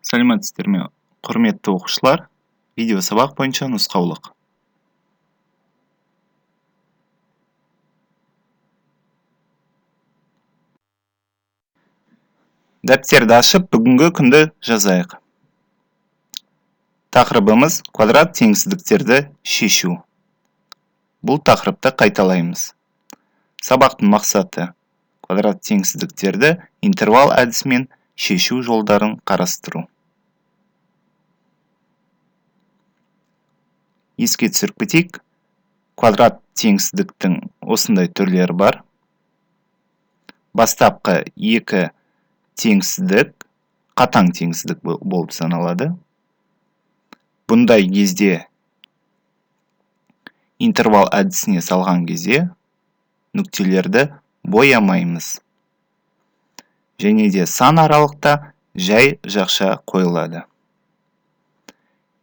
Сәлеметсіздер ме, құрметті оқушылар? Видео сабақ бойынша нұсқаулық. Дәптерді ашып, бүгінгі күнді жазайық. Тақырыбымыз квадрат теңсіздіктерді шешу. Бұл тақырыпты қайталаймыз. Сабақтың мақсаты квадрат теңсіздіктерді интервал әдісімен шешу жолдарын қарастыру. Еске түсіріп кетейік, квадрат теңсіздіктің осындай түрлері бар. Бастапқы екі теңсіздік қатаң теңсіздік болып саналады. Бұндай кезде интервал әдісіне салған кезде нүктелерді боямаймыз. Және де сан аралықта жай жақша қойылады.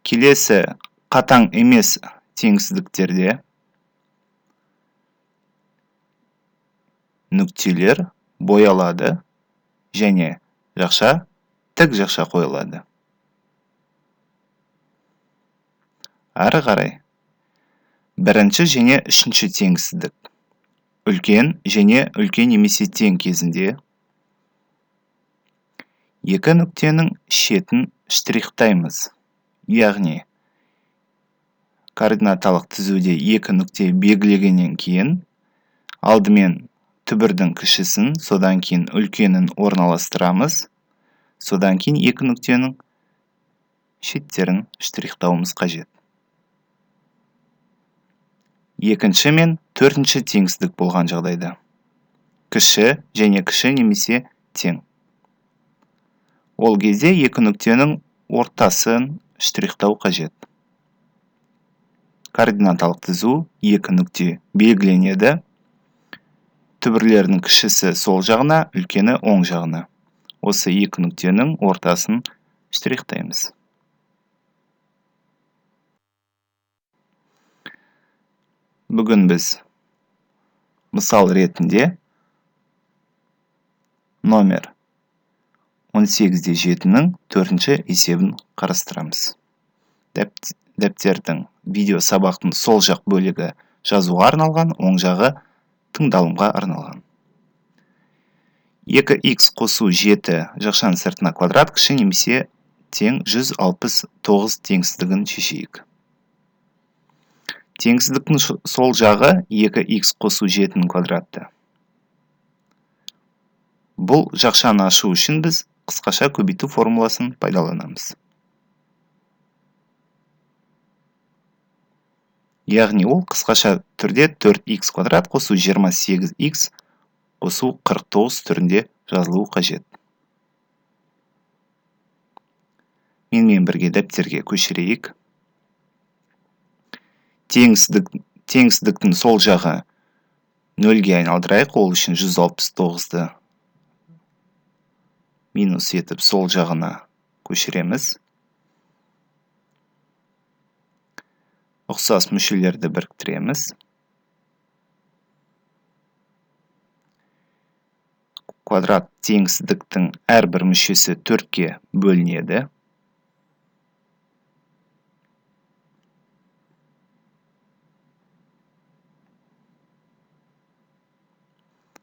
Келесі қатаң емес теңсіздіктерде нүктелер боялады және жақша тік жақша қойылады. Ары қарай бірінші және үшінші теңсіздік. Үлкен және үлкен немесе тең кезінде екі нүктенің шетін штрихтаймыз. Яғни координаталық тізуде екі нүкте белгілегеннен кейін алдымен түбірдің кішісін, содан кейін үлкенін орналастырамыз. Содан кейін екі нүктенің шеттерін штрихтауымыз қажет. Екінші мен төртінші теңсіздік болған жағдайда кіші және кіші немесе тең. Ол кезде екі нүктенің ортасын штрихтау қажет. Координаталық тізу екі нүкте белгіленеді. Түбірлердің кішісі сол жағына, үлкені оң жағына. Осы екі нүктенің ортасын штрихтаймыз. Бүгін біз мысал ретінде номер 18-7-нің төртінші есебін қарастырамыз. Дәптердің видео сабақтың сол жақ бөлігі жазуға арналған, оң жағы тыңдалымға арналған. 2х қосу 7 жақшаның сыртына квадрат кіші немесе тең 169 теңсіздігін шешейік. Теңсіздіктің сол жағы 2х қосу 7-нің квадраты. Бұл жақшаны ашу үшін біз қысқаша көбейту формуласын пайдаланамыз. Яғни ол қысқаша түрде 4х квадрат қосу 28х қосу 49 түрінде жазылуы қажет. Менімен бірге дәптерге көшірейік. Теңсіздіктің сол жағы 0-ге айналдырайық. Ол үшін 169-ды минус етіп сол жағына көшіреміз. Ұқсас мүшелерді біріктіреміз. Квадрат теңсіздіктің әрбір мүшесі 4-ке бөлінеді.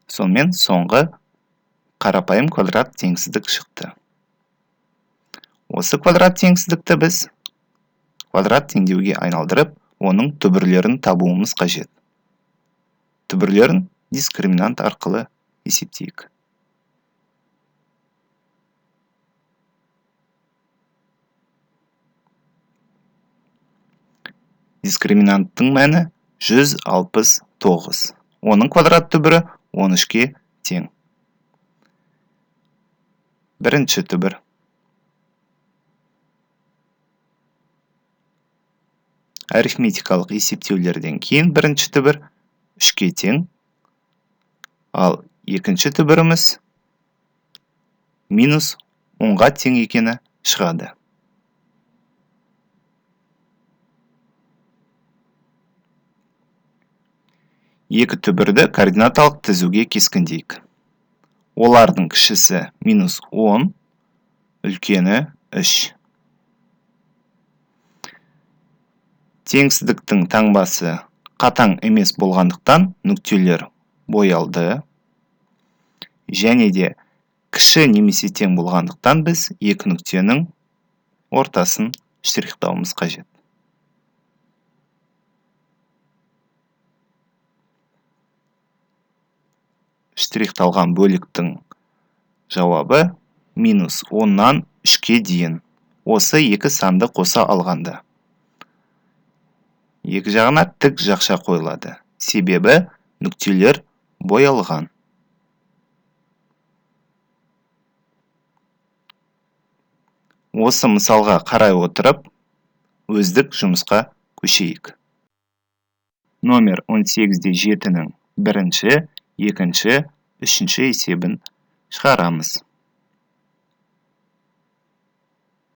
Сонымен соңғы қарапайым квадрат теңсіздік шықты. Осы квадрат теңсіздікті біз квадрат теңдеуге айналдырып, оның түбірлерін табуымыз қажет. Түбірлерін дискриминант арқылы есептейік. Дискриминанттың мәні 169. Оның квадрат түбірі 13-ке тең. Бірінші түбір. Арифметикалық есептеулерден кейін бірінші түбір 3-ке тең. Ал екінші түбіріміз минус 10-ға тең екені шығады. Екі түбірді координаталық тізуге кескіндейік. Олардың кішісі минус 10, үлкені 3. Теңсіздіктің таңбасы қатаң емес болғандықтан нүктелер боялды. Және де кіші немесе тең болғандықтан біз екі нүктенің ортасын штрихтауымыз қажет. Штрихталған бөліктің жауабы минус 10-нан 3-ке дейін. Осы екі санды қоса алғанда. Екі жағына тік жақша қойылады. Себебі нүктелер боялған. Осы мысалға қарай отырып, өздік жұмысқа көшейік. Номер 18-де 7-нің бірінші, екінші, үшінші есебін шығарамыз.